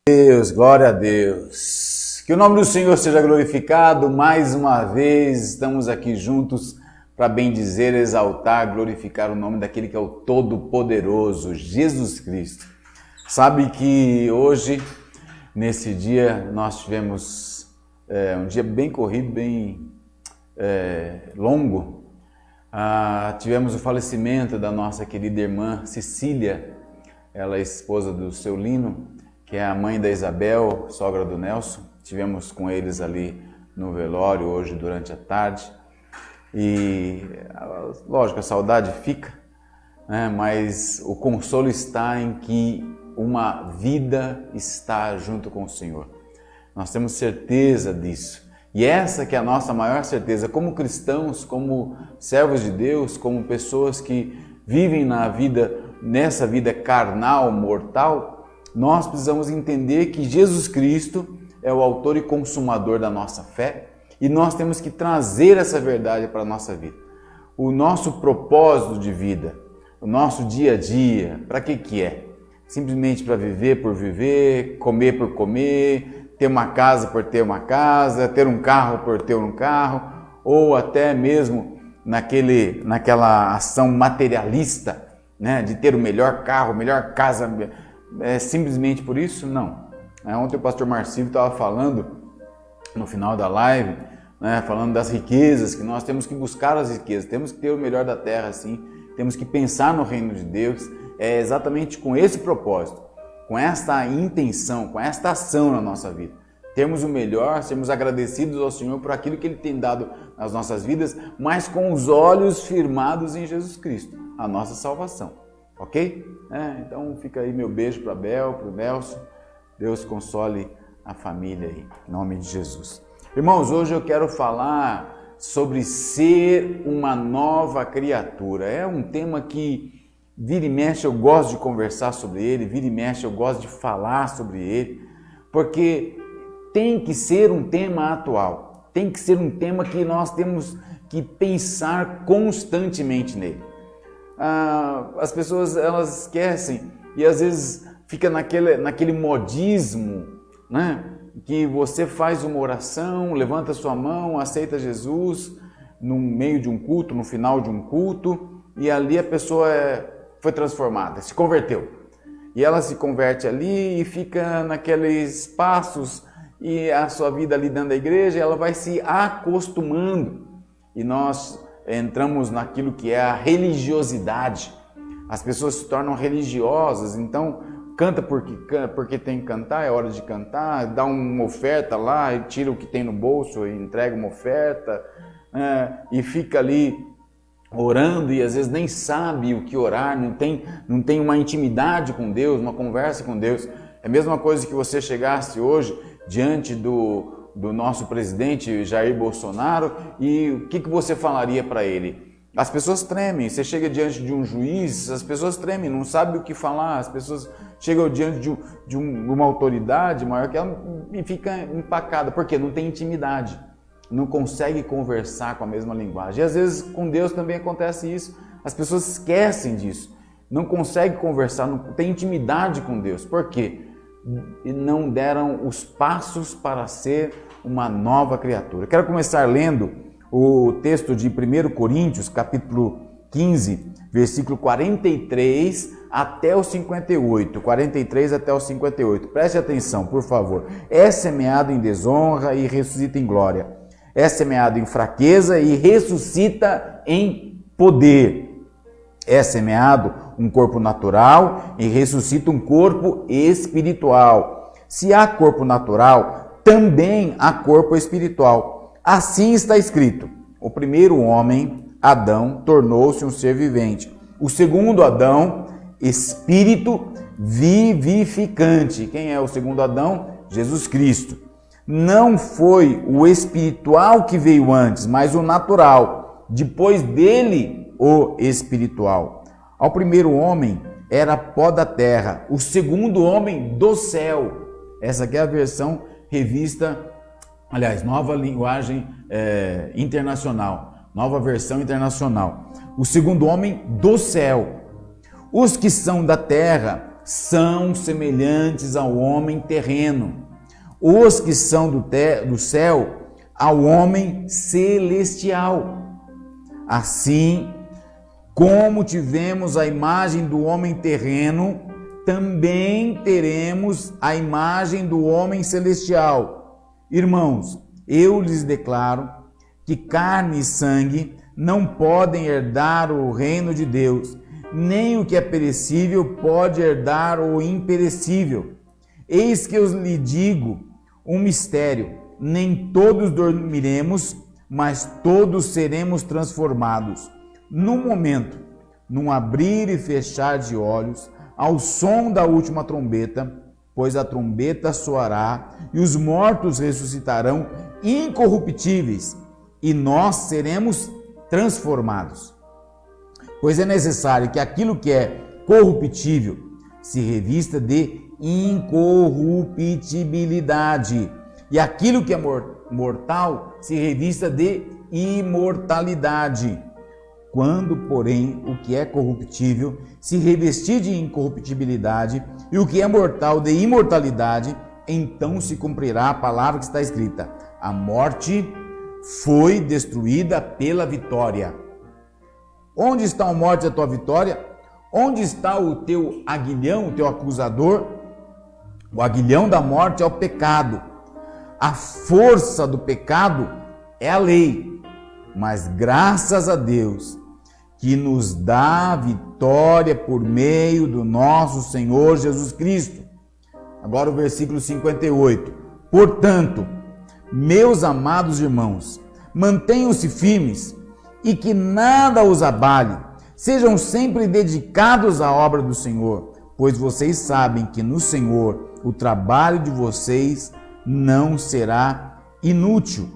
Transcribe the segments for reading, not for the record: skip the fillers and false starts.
Deus, glória a Deus. Que o nome do Senhor seja glorificado. Mais uma vez estamos aqui juntos para bendizer, exaltar, glorificar o nome daquele que é o Todo-Poderoso, Jesus Cristo. Sabe que hoje, nesse dia, nós tivemos um dia bem corrido, bem longo. Tivemos o falecimento da nossa querida irmã Cecília, ela é esposa do seu Lino, que é a mãe da Isabel, sogra do Nelson. Tivemos com eles ali no velório hoje durante a tarde. E, lógico, a saudade fica, né? Mas o consolo está em que uma vida está junto com o Senhor. Nós temos certeza disso. E essa que é a nossa maior certeza, como cristãos, como servos de Deus, como pessoas que vivem nessa vida carnal, mortal, nós precisamos entender que Jesus Cristo é o autor e consumador da nossa fé e nós temos que trazer essa verdade para a nossa vida. O nosso propósito de vida, o nosso dia a dia, para que é? Simplesmente para viver por viver, comer por comer, ter uma casa por ter uma casa, ter um carro por ter um carro, ou até mesmo naquela ação materialista, né, de ter o melhor carro, melhor casa, simplesmente por isso? Não. Ontem o pastor Marcílio estava falando, no final da live, né, falando das riquezas, que nós temos que buscar as riquezas, temos que ter o melhor da terra, sim, temos que pensar no reino de Deus, exatamente com esse propósito, com esta intenção, com esta ação na nossa vida. Termos o melhor, sermos agradecidos ao Senhor por aquilo que Ele tem dado nas nossas vidas, mas com os olhos firmados em Jesus Cristo, a nossa salvação. Ok? Então fica aí meu beijo para a Bel, para o Nelson. Deus console a família aí, em nome de Jesus. Irmãos, hoje eu quero falar sobre ser uma nova criatura. É um tema que vira e mexe eu gosto de conversar sobre ele, vira e mexe eu gosto de falar sobre ele, porque tem que ser um tema atual, tem que ser um tema que nós temos que pensar constantemente nele. As pessoas elas esquecem e às vezes fica naquele modismo, né? Que você faz uma oração, levanta sua mão, aceita Jesus no meio de um culto, no final de um culto, e ali a pessoa foi transformada, se converteu. E ela se converte ali e fica naqueles passos e a sua vida ali dentro da igreja, ela vai se acostumando. E nós entramos naquilo que é a religiosidade. As pessoas se tornam religiosas, então canta porque tem que cantar, é hora de cantar, dá uma oferta lá, e tira o que tem no bolso e entrega uma oferta, e fica ali orando e às vezes nem sabe o que orar, não tem uma intimidade com Deus, uma conversa com Deus. É a mesma coisa que você chegasse hoje diante do nosso presidente Jair Bolsonaro e o que você falaria para ele? As pessoas tremem, você chega diante de um juiz, as pessoas tremem, não sabem o que falar, as pessoas chegam diante de uma autoridade maior que ela e fica empacada, porque não tem intimidade, não consegue conversar com a mesma linguagem. E às vezes com Deus também acontece isso, as pessoas esquecem disso, não conseguem conversar, não tem intimidade com Deus. Por quê? E não deram os passos para ser uma nova criatura. Quero começar lendo o texto de 1 Coríntios, capítulo 15, versículo 43 até o 58. 43 até o 58. Preste atenção, por favor. É semeado em desonra e ressuscita em glória. É semeado em fraqueza e ressuscita em poder. É semeado um corpo natural e ressuscita um corpo espiritual. Se há corpo natural, também há corpo espiritual. Assim está escrito: o primeiro homem, Adão, tornou-se um ser vivente. O segundo Adão, espírito vivificante. Quem é o segundo Adão? Jesus Cristo. Não foi o espiritual que veio antes, mas o natural. Depois dele, o espiritual. Ao primeiro homem era pó da terra, o segundo homem do céu. Essa aqui é a versão revista, aliás, nova linguagem internacional, nova versão internacional. O segundo homem do céu. Os que são da terra são semelhantes ao homem terreno, os que são do céu ao homem celestial. Assim, como tivemos a imagem do homem terreno, também teremos a imagem do homem celestial. Irmãos, eu lhes declaro que carne e sangue não podem herdar o reino de Deus, nem o que é perecível pode herdar o imperecível. Eis que eu lhe digo um mistério: nem todos dormiremos, mas todos seremos transformados. Num momento, num abrir e fechar de olhos, ao som da última trombeta, pois a trombeta soará e os mortos ressuscitarão incorruptíveis, e nós seremos transformados. Pois é necessário que aquilo que é corruptível se revista de incorruptibilidade, e aquilo que é mortal se revista de imortalidade. Quando, porém, o que é corruptível se revestir de incorruptibilidade e o que é mortal de imortalidade, então se cumprirá a palavra que está escrita: a morte foi destruída pela vitória. Onde está a morte, a tua vitória? Onde está o teu aguilhão, o teu acusador? O aguilhão da morte é o pecado. A força do pecado é a lei. Mas graças a Deus que nos dá vitória por meio do nosso Senhor Jesus Cristo. Agora o versículo 58. Portanto, meus amados irmãos, mantenham-se firmes e que nada os abale. Sejam sempre dedicados à obra do Senhor, pois vocês sabem que no Senhor o trabalho de vocês não será inútil.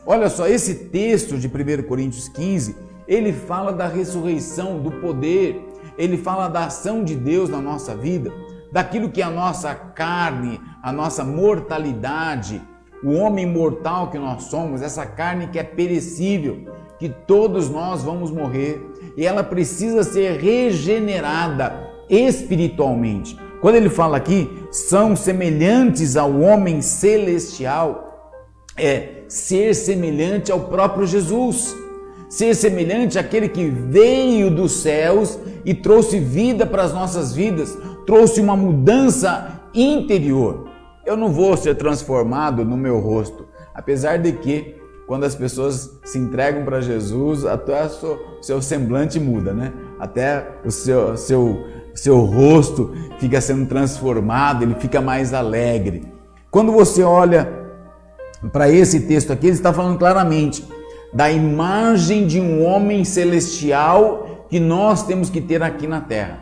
Olha só, esse texto de 1 Coríntios 15, ele fala da ressurreição, do poder, ele fala da ação de Deus na nossa vida, daquilo que é a nossa carne, a nossa mortalidade, o homem mortal que nós somos, essa carne que é perecível, que todos nós vamos morrer, e ela precisa ser regenerada espiritualmente. Quando ele fala aqui, são semelhantes ao homem celestial, é ser semelhante ao próprio Jesus, ser semelhante àquele que veio dos céus e trouxe vida para as nossas vidas, trouxe uma mudança interior. Eu não vou ser transformado no meu rosto, apesar de que quando as pessoas se entregam para Jesus, até o seu semblante muda, né? Até o seu rosto fica sendo transformado, ele fica mais alegre. Quando você olha para esse texto aqui, ele está falando claramente da imagem de um homem celestial que nós temos que ter aqui na terra.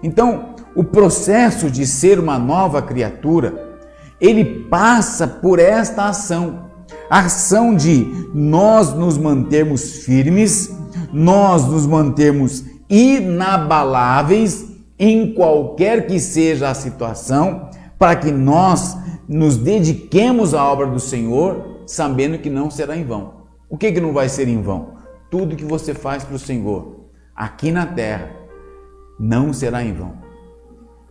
Então, o processo de ser uma nova criatura, ele passa por esta ação, a ação de nós nos mantermos firmes, nós nos mantermos inabaláveis em qualquer que seja a situação, para que nós nos dediquemos à obra do Senhor, sabendo que não será em vão. O que não vai ser em vão? Tudo que você faz para o Senhor, aqui na terra, não será em vão.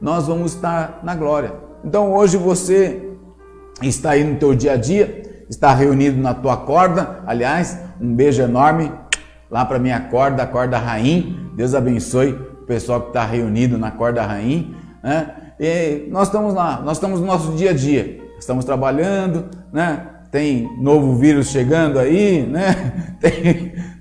Nós vamos estar na glória. Então hoje você está aí no teu dia a dia, está reunido na tua corda. Aliás, um beijo enorme lá para minha corda, a corda Rainha. Deus abençoe o pessoal que está reunido na corda Rainha, né? E nós estamos lá, nós estamos no nosso dia a dia, estamos trabalhando, né? Tem novo vírus chegando aí, né?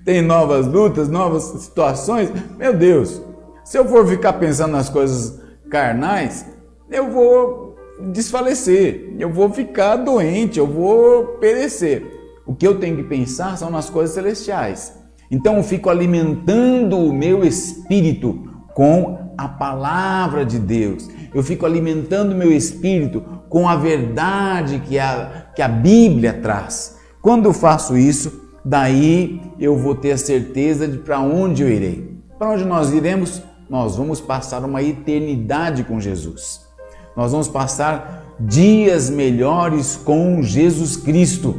Tem novas lutas, novas situações. Meu Deus, se eu for ficar pensando nas coisas carnais, eu vou desfalecer, eu vou ficar doente, eu vou perecer. O que eu tenho que pensar são nas coisas celestiais. Então eu fico alimentando o meu espírito com a palavra de Deus. Eu fico alimentando o meu espírito com a verdade que a Bíblia traz. Quando eu faço isso, daí eu vou ter a certeza de para onde eu irei. Para onde nós iremos? Nós vamos passar uma eternidade com Jesus. Nós vamos passar dias melhores com Jesus Cristo.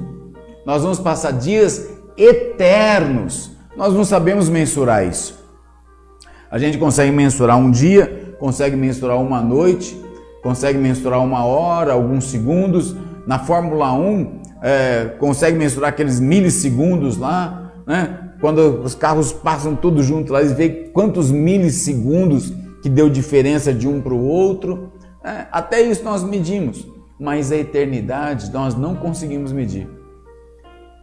Nós vamos passar dias eternos. Nós não sabemos mensurar isso. A gente consegue mensurar um dia consegue mensurar uma noite, consegue mensurar uma hora, alguns segundos. Na Fórmula 1, consegue mensurar aqueles milissegundos lá, né? Quando os carros passam tudo junto lá, eles veem quantos milissegundos que deu diferença de um para o outro. Até isso nós medimos, mas a eternidade nós não conseguimos medir.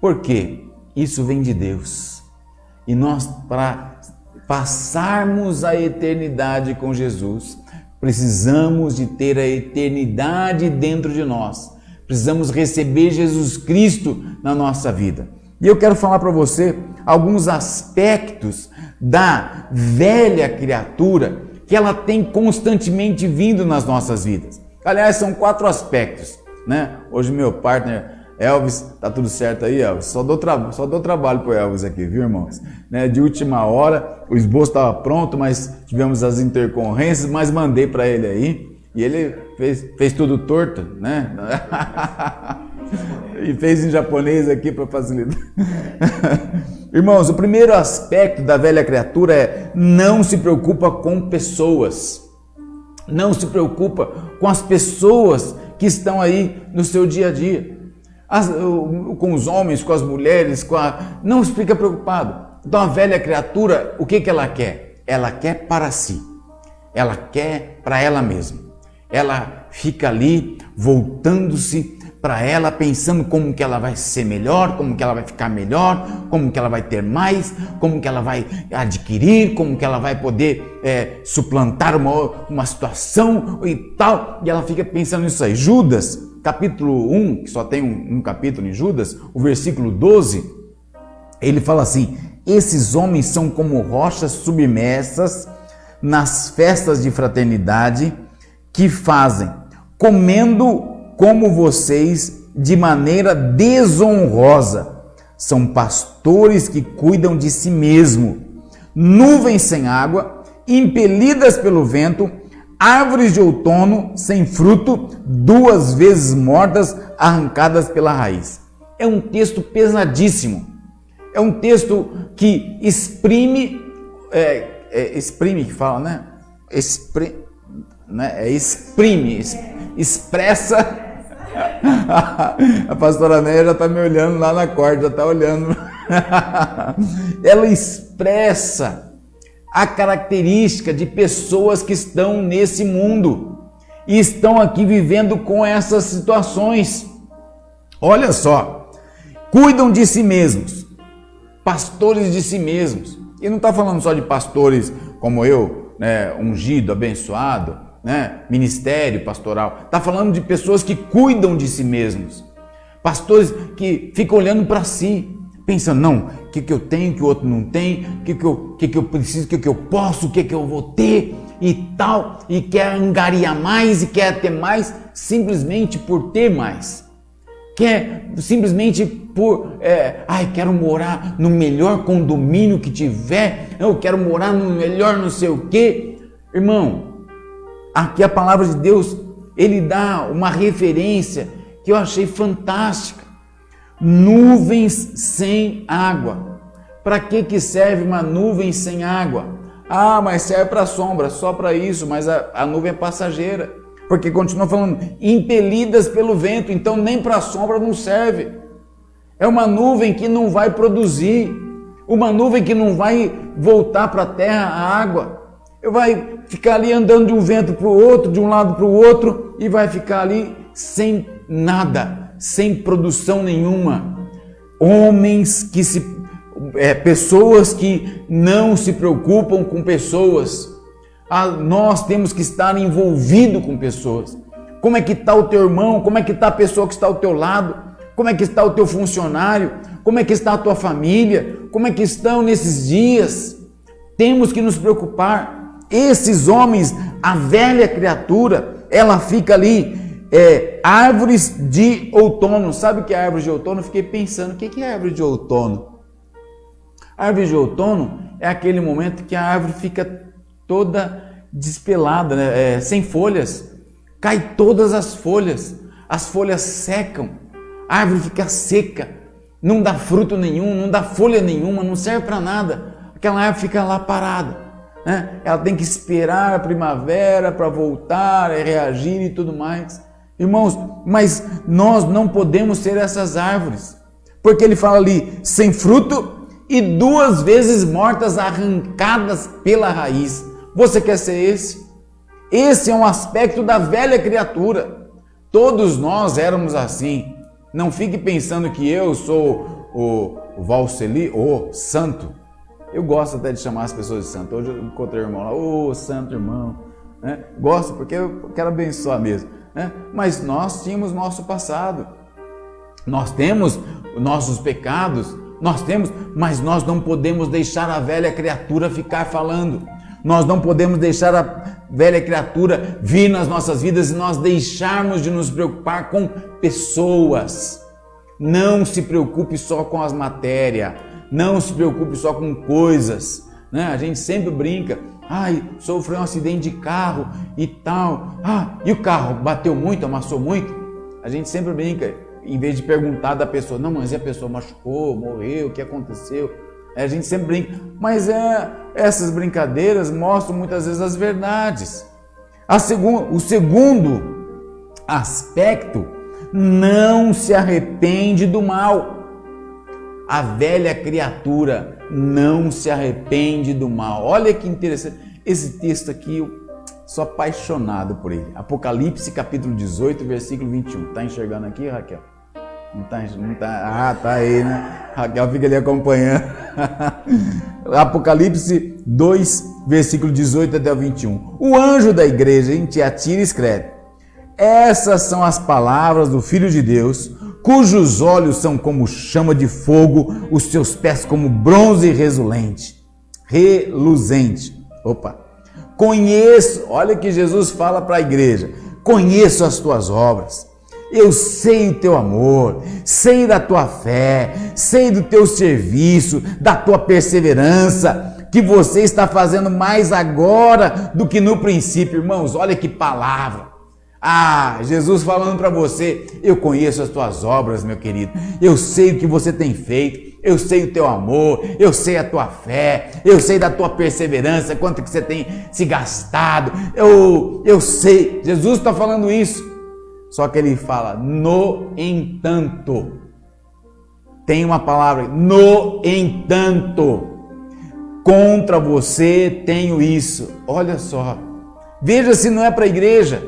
Por quê? Isso vem de Deus. E nós, para passarmos a eternidade com Jesus, precisamos de ter a eternidade dentro de nós. Precisamos receber Jesus Cristo na nossa vida. E eu quero falar para você alguns aspectos da velha criatura que ela tem constantemente vindo nas nossas vidas. Aliás, são 4 aspectos, né? Hoje meu partner Elvis, tá tudo certo aí, Elvis? Só dou trabalho pro Elvis aqui, viu, irmãos? Né? De última hora, o esboço estava pronto, mas tivemos as intercorrências, mas mandei para ele aí e ele fez tudo torto, né? E fez em japonês aqui para facilitar. Irmãos, o primeiro aspecto da velha criatura é: não se preocupa com pessoas. Não se preocupa com as pessoas que estão aí no seu dia a dia. Com os homens, com as mulheres, não fica preocupado. Então a velha criatura, o que ela quer? Ela quer para si. Ela quer para ela mesma. Ela fica ali voltando-se para ela, pensando como que ela vai ser melhor, como que ela vai ficar melhor, como que ela vai ter mais, como que ela vai adquirir, como que ela vai poder suplantar uma situação e tal. E ela fica pensando nisso aí. Judas, capítulo 1, que só tem um capítulo em Judas, o versículo 12, ele fala assim: esses homens são como rochas submersas nas festas de fraternidade que fazem, comendo como vocês de maneira desonrosa. São pastores que cuidam de si mesmo, nuvens sem água, impelidas pelo vento, árvores de outono sem fruto, 2 vezes mortas, arrancadas pela raiz. É um texto pesadíssimo. É um texto que exprime que fala, né? Expressa. A pastora Néia já está me olhando lá na corda, já está olhando. Ela expressa a característica de pessoas que estão nesse mundo e estão aqui vivendo com essas situações. Olha só, cuidam de si mesmos, pastores de si mesmos. E não está falando só de pastores como eu, né, ungido, abençoado, né, ministério pastoral. Está falando de pessoas que cuidam de si mesmos, pastores que ficam olhando para si, pensando, não, o que eu tenho que o outro não tem, o que eu preciso, o que eu posso, o que eu vou ter e tal, e quer angariar mais e quer ter mais simplesmente por ter mais, quer simplesmente por, quero morar no melhor condomínio que tiver, eu quero morar no melhor não sei o que. Irmão, aqui a palavra de Deus, ele dá uma referência que eu achei fantástica. Nuvens sem água. Para que serve uma nuvem sem água? Ah, mas serve para sombra, só para isso, mas a nuvem é passageira. Porque continua falando, impelidas pelo vento, então nem para sombra não serve. É uma nuvem que não vai produzir, uma nuvem que não vai voltar para a terra a água. Vai ficar ali andando de um vento para o outro, de um lado para o outro, e vai ficar ali sem nada, sem produção nenhuma. Pessoas que não se preocupam com pessoas. Nós temos que estar envolvidos com pessoas. Como é que está o teu irmão? Como é que está a pessoa que está ao teu lado? Como é que está o teu funcionário? Como é que está a tua família? Como é que estão nesses dias? Temos que nos preocupar. Esses homens, a velha criatura, ela fica ali, árvores de outono. Sabe o que é árvore de outono? Eu fiquei pensando, o que é árvore de outono? A árvore de outono é aquele momento que a árvore fica toda despelada, né? Sem folhas, cai todas as folhas secam, a árvore fica seca, não dá fruto nenhum, não dá folha nenhuma, não serve para nada, aquela árvore fica lá parada. né? Ela tem que esperar a primavera para voltar, reagir e tudo mais. Irmãos, mas nós não podemos ser essas árvores, porque ele fala ali, sem fruto e 2 vezes mortas, arrancadas pela raiz. Você quer ser esse? Esse é um aspecto da velha criatura. Todos nós éramos assim. Não fique pensando que eu sou o Valceli, o santo. Eu gosto até de chamar as pessoas de santo. Hoje eu encontrei o irmão lá, ô santo irmão. Né? Gosto porque eu quero abençoar mesmo. Né? Mas nós tínhamos nosso passado. Nós temos nossos pecados. Nós temos, mas nós não podemos deixar a velha criatura ficar falando. Nós não podemos deixar a velha criatura vir nas nossas vidas e nós deixarmos de nos preocupar com pessoas. Não se preocupe só com as matérias, não se preocupe só com coisas, né? A gente sempre brinca, sofreu um acidente de carro e tal, e o carro bateu muito, amassou muito? A gente sempre brinca, em vez de perguntar da pessoa, não, mas e a pessoa machucou, morreu, o que aconteceu? A gente sempre brinca, mas essas brincadeiras mostram muitas vezes as verdades. O segundo aspecto, não se arrepende do mal. A velha criatura não se arrepende do mal. Olha que interessante, esse texto aqui, eu sou apaixonado por ele. Apocalipse capítulo 18, versículo 21. Está enxergando aqui, Raquel? Não tá, tá aí, né? Raquel fica ali acompanhando. Apocalipse 2, versículo 18 até o 21. O anjo da igreja em Tiatira escreve: essas são as palavras do Filho de Deus, cujos olhos são como chama de fogo, os seus pés como bronze reluzente. Conheço, olha que Jesus fala para a igreja, conheço as tuas obras. Eu sei o teu amor, sei da tua fé, sei do teu serviço, da tua perseverança, que você está fazendo mais agora do que no princípio. Irmãos, olha que palavra. Jesus falando para você, eu conheço as tuas obras, meu querido. Eu sei o que você tem feito, eu sei o teu amor, eu sei a tua fé, eu sei da tua perseverança, quanto que você tem se gastado. Eu sei, Jesus está falando isso. Só que ele fala, no entanto, tem uma palavra, no entanto, contra você tenho isso. Olha só, veja se não é para a igreja,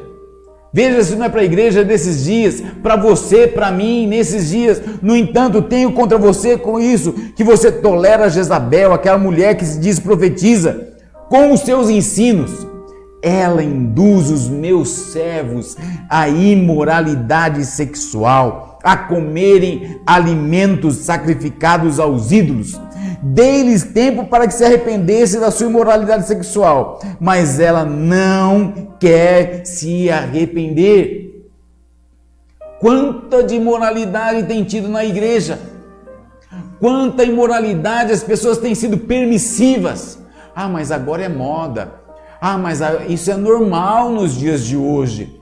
veja se não é para a igreja desses dias, para você, para mim, nesses dias. No entanto, tenho contra você com isso, que você tolera Jezabel, aquela mulher que se diz profetiza, com os seus ensinos. Ela induz os meus servos à imoralidade sexual, a comerem alimentos sacrificados aos ídolos. Dei-lhes tempo para que se arrependessem da sua imoralidade sexual, mas ela não quer se arrepender. Quanta de imoralidade tem tido na igreja? Quanta imoralidade, as pessoas têm sido permissivas. Mas agora é moda. Mas isso é normal nos dias de hoje.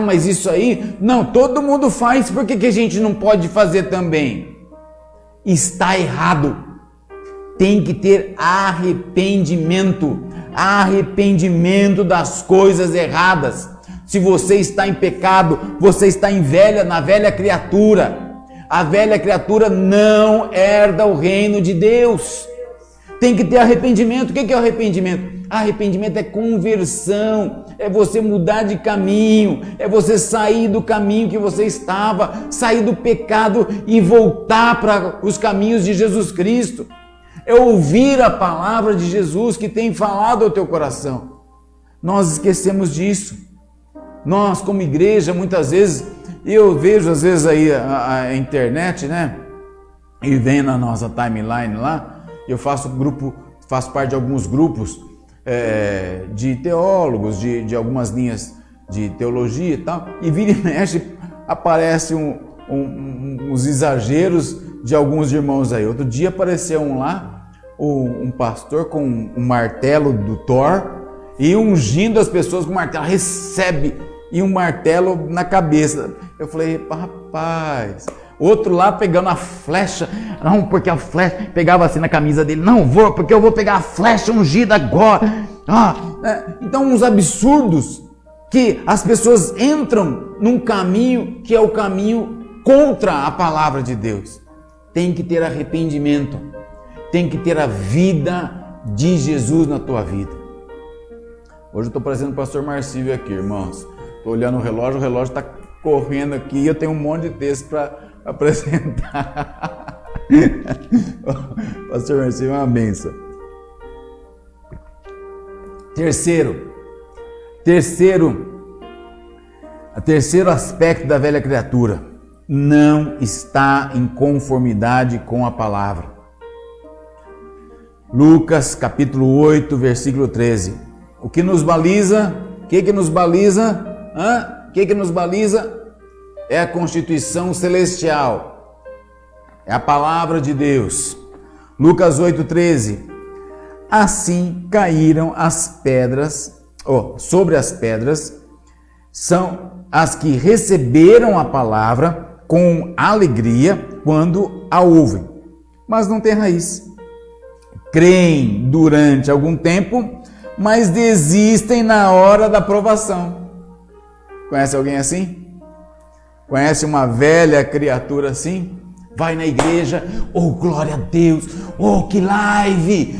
Mas isso aí, não, todo mundo faz, por que a gente não pode fazer também? Está errado. Tem que ter arrependimento das coisas erradas. Se você está em pecado, você está na velha criatura. A velha criatura não herda o reino de Deus. Tem que ter arrependimento. O que é o arrependimento? Arrependimento é conversão, é você mudar de caminho, é você sair do caminho que você estava, sair do pecado e voltar para os caminhos de Jesus Cristo. É ouvir a palavra de Jesus que tem falado ao teu coração. Nós esquecemos disso. Nós, como igreja, muitas vezes, eu vejo às vezes aí a internet, né? E vem na nossa timeline lá, eu faço parte de alguns grupos de teólogos, de algumas linhas de teologia e tal, e vira e mexe, aparece uns exageros de alguns irmãos aí. Outro dia apareceu um pastor com um martelo do Thor e ungindo as pessoas com martelo, recebe, e um martelo na cabeça. Eu falei, rapaz... Outro lá pegando a flecha, não, porque a flecha pegava assim na camisa dele, não vou, porque eu vou pegar a flecha ungida agora. Então uns absurdos que as pessoas entram num caminho que é o caminho contra a palavra de Deus. Tem que ter arrependimento, tem que ter a vida de Jesus na tua vida. Hoje eu estou parecendo o pastor Marcílio aqui, irmãos. Estou olhando o relógio está correndo aqui e eu tenho um monte de texto para apresentar. Pastor Marcílio é uma benção. Terceiro aspecto da velha criatura: não está em conformidade com a palavra. Lucas capítulo 8, versículo 13. O que nos baliza? O que nos baliza? O que nos baliza? É a Constituição celestial. É a palavra de Deus. Lucas 8, 13. Assim caíram as pedras, sobre as pedras, são as que receberam a palavra com alegria quando a ouvem, mas não tem raiz. Creem durante algum tempo, mas desistem na hora da provação. Conhece alguém assim? Conhece uma velha criatura assim? Vai na igreja, glória a Deus, que live,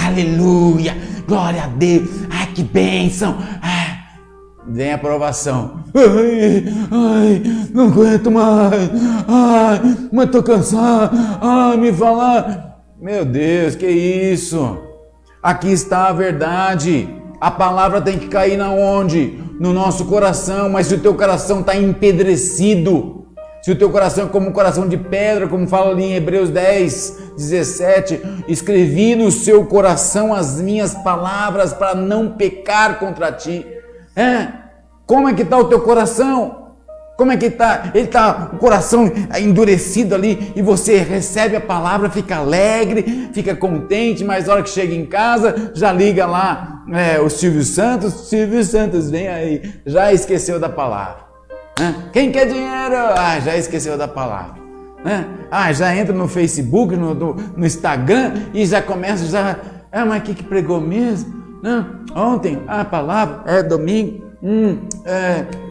aleluia, glória a Deus, que bênção, vem a provação, não aguento mais, mas estou cansado, me falar, meu Deus, que isso? Aqui está a verdade. A palavra tem que cair na onde? No nosso coração. Mas se o teu coração está empedrecido, se o teu coração é como um coração de pedra, como fala ali em Hebreus 10, 17, escrevi no seu coração as minhas palavras para não pecar contra ti. Como é que está o teu coração? Como é que está? Ele está o coração endurecido ali e você recebe a palavra, fica alegre, fica contente, mas na hora que chega em casa, já liga lá o Silvio Santos, vem aí, já esqueceu da palavra. Quem quer dinheiro? Já esqueceu da palavra. Já entra no Facebook, no Instagram e já começa, mas o que pregou mesmo? Ontem, a palavra, domingo,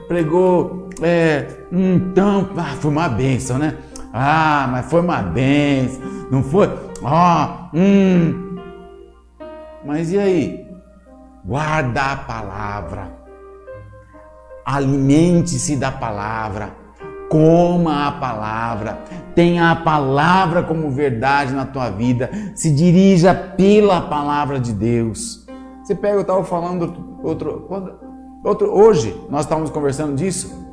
pregou... então, foi uma bênção, né? Mas foi uma bênção, não foi? Mas e aí? Guarda a palavra, alimente-se da palavra, coma a palavra, tenha a palavra como verdade na tua vida, se dirija pela palavra de Deus. Você pega, eu estava falando hoje, nós estávamos conversando disso.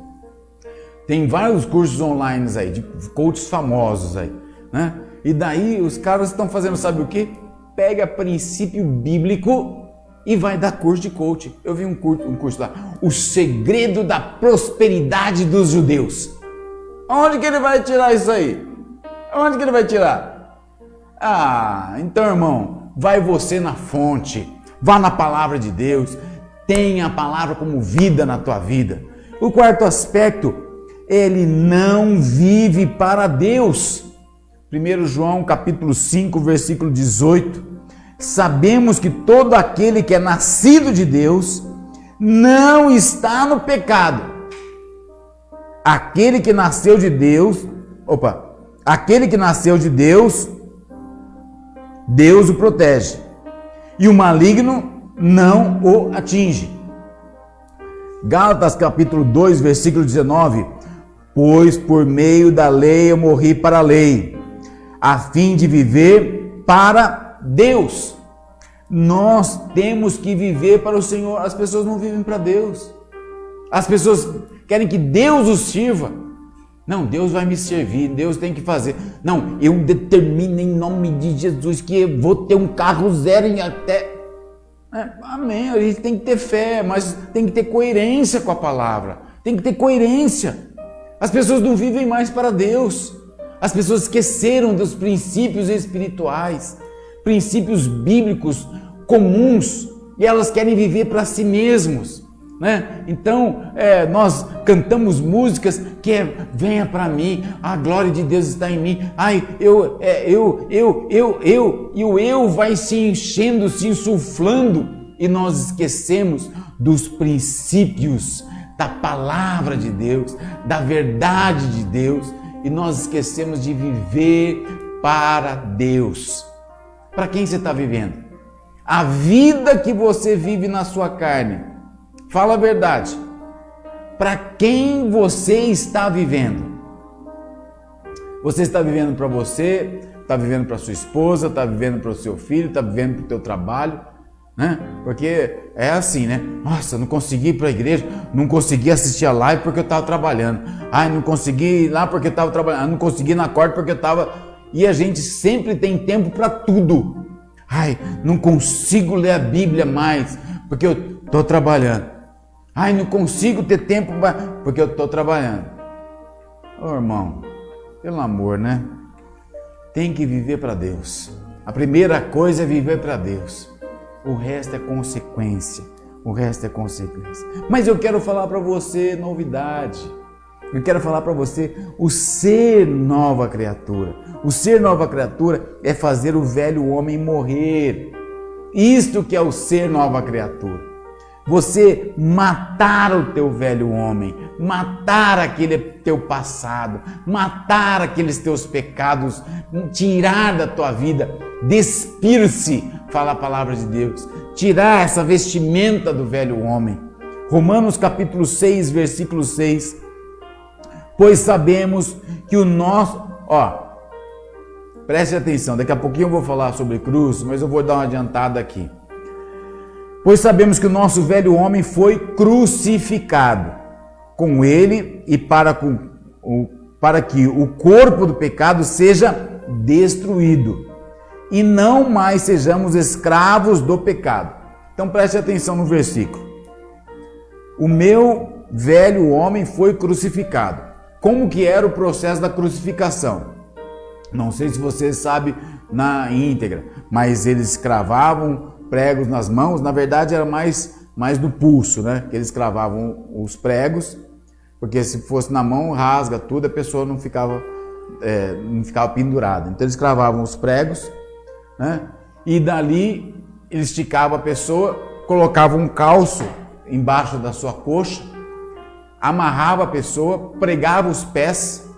Tem vários cursos online aí, de coaches famosos aí, né? E daí os caras estão fazendo, sabe o quê? Pega princípio bíblico e vai dar curso de coach. Eu vi um curso lá, o segredo da prosperidade dos judeus. Onde que ele vai tirar isso aí? Onde que ele vai tirar? Então, irmão, vai você na fonte, vá na palavra de Deus, tenha a palavra como vida na tua vida. O quarto aspecto, ele não vive para Deus. 1 João capítulo 5, versículo 18. Sabemos que todo aquele que é nascido de Deus não está no pecado. Aquele que nasceu de Deus, Deus o protege. E o maligno não o atinge. Gálatas capítulo 2, versículo 19. Pois por meio da lei eu morri para a lei, a fim de viver para Deus. Nós temos que viver para o Senhor. As pessoas não vivem para Deus. As pessoas querem que Deus os sirva. Não, Deus vai me servir, Deus tem que fazer. Não, eu determino em nome de Jesus que eu vou ter um carro zero em até... Amém, a gente tem que ter fé, mas tem que ter coerência com a palavra. Tem que ter coerência. As pessoas não vivem mais para Deus. As pessoas esqueceram dos princípios espirituais, princípios bíblicos comuns, e elas querem viver para si mesmos, né? Então, nós cantamos músicas que venha para mim, a glória de Deus está em mim, e o eu vai se enchendo, se insuflando, e nós esquecemos dos princípios da palavra de Deus, da verdade de Deus, e nós esquecemos de viver para Deus. Para quem você está vivendo? A vida que você vive na sua carne, fala a verdade. Para quem você está vivendo? Você está vivendo para você, está vivendo para sua esposa, está vivendo para o seu filho, está vivendo para o teu trabalho, né? Porque é assim, né? Nossa, não consegui ir para a igreja, não consegui assistir a live porque eu estava trabalhando. Ai, não consegui ir lá porque eu estava trabalhando, não consegui ir na corte porque eu estava... E a gente sempre tem tempo para tudo. Ai, não consigo ler a Bíblia mais porque eu estou trabalhando. Ai, não consigo ter tempo porque eu estou trabalhando. Ô irmão, pelo amor, né? Tem que viver para Deus. A primeira coisa é viver para Deus. O resto é consequência. O resto é consequência. Mas eu quero falar para você novidade. Eu quero falar para você o ser nova criatura. O ser nova criatura é fazer o velho homem morrer. Isto que é o ser nova criatura. Você matar o teu velho homem, matar aquele teu passado, matar aqueles teus pecados, tirar da tua vida, despir-se, fala a palavra de Deus, tirar essa vestimenta do velho homem. Romanos capítulo 6, versículo 6, pois sabemos que o nosso... preste atenção, daqui a pouquinho eu vou falar sobre cruz, mas eu vou dar uma adiantada aqui. Pois sabemos que o nosso velho homem foi crucificado com ele e para que o corpo do pecado seja destruído e não mais sejamos escravos do pecado. Então preste atenção no versículo. O meu velho homem foi crucificado. Como que era o processo da crucificação? Não sei se você sabe na íntegra, mas eles cravavam pregos nas mãos, na verdade era mais no pulso, né? Que eles cravavam os pregos, porque se fosse na mão, rasga tudo, a pessoa não ficava pendurada. Então eles cravavam os pregos, né? E dali eles esticavam a pessoa, colocavam um calço embaixo da sua coxa, amarrava a pessoa, pregava os pés,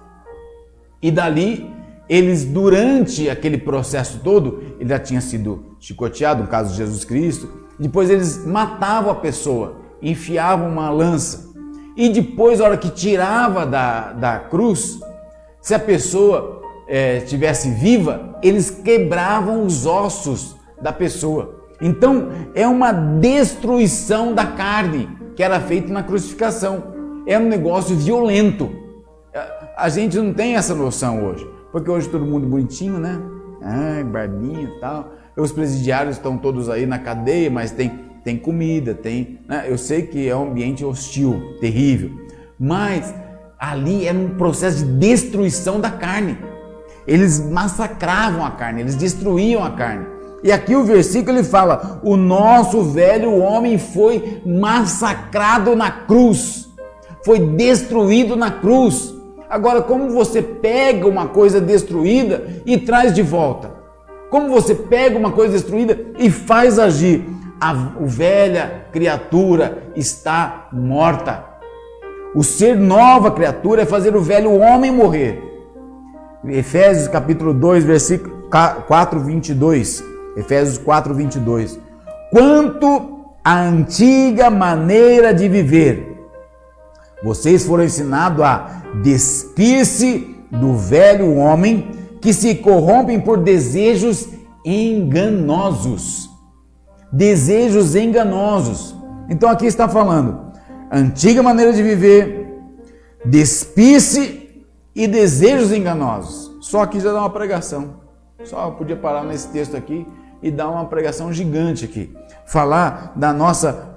e dali eles, durante aquele processo todo, ele já tinha sido chicoteado, no caso de Jesus Cristo, depois eles matavam a pessoa, enfiavam uma lança, e depois, na hora que tirava da cruz, se a pessoa estivesse viva, eles quebravam os ossos da pessoa. Então, é uma destruição da carne que era feita na crucificação. É um negócio violento. A gente não tem essa noção hoje. Porque hoje todo mundo bonitinho, né? Barbinha e tal. Os presidiários estão todos aí na cadeia, mas tem comida, tem... né? Eu sei que é um ambiente hostil, terrível. Mas ali era um processo de destruição da carne. Eles massacravam a carne, eles destruíam a carne. E aqui o versículo ele fala, o nosso velho homem foi massacrado na cruz. Foi destruído na cruz. Agora, como você pega uma coisa destruída e traz de volta? Como você pega uma coisa destruída e faz agir? A velha criatura está morta. O ser nova criatura é fazer o velho homem morrer. Efésios capítulo 2, versículo 4, 22. Efésios 4, 22. Quanto à antiga maneira de viver, vocês foram ensinados a despir-se do velho homem que se corrompem por desejos enganosos. Desejos enganosos. Então aqui está falando, antiga maneira de viver, despir-se e desejos enganosos. Só aqui já dá uma pregação. Só podia parar nesse texto aqui e dar uma pregação gigante aqui. Falar da nossa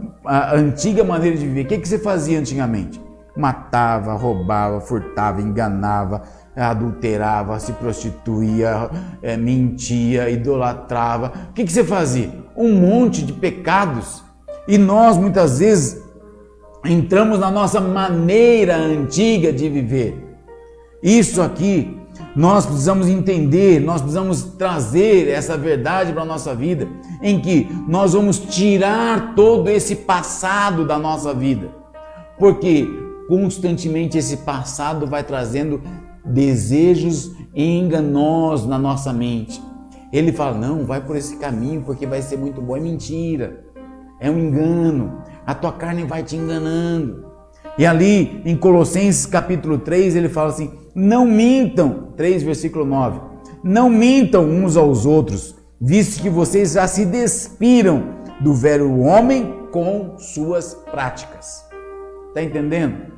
antiga maneira de viver. O que você fazia antigamente? Matava, roubava, furtava, enganava, adulterava, se prostituía, mentia, idolatrava. O que você fazia? Um monte de pecados. E nós muitas vezes entramos na nossa maneira antiga de viver. Isso aqui nós precisamos entender, nós precisamos trazer essa verdade para a nossa vida, em que nós vamos tirar todo esse passado da nossa vida, porque constantemente esse passado vai trazendo desejos enganosos na nossa mente. Ele fala, não, vai por esse caminho porque vai ser muito bom. É mentira, é um engano, a tua carne vai te enganando. E ali em Colossenses capítulo 3 ele fala assim, não mintam, 3 versículo 9, não mintam uns aos outros, visto que vocês já se despiram do velho homem com suas práticas. Está entendendo?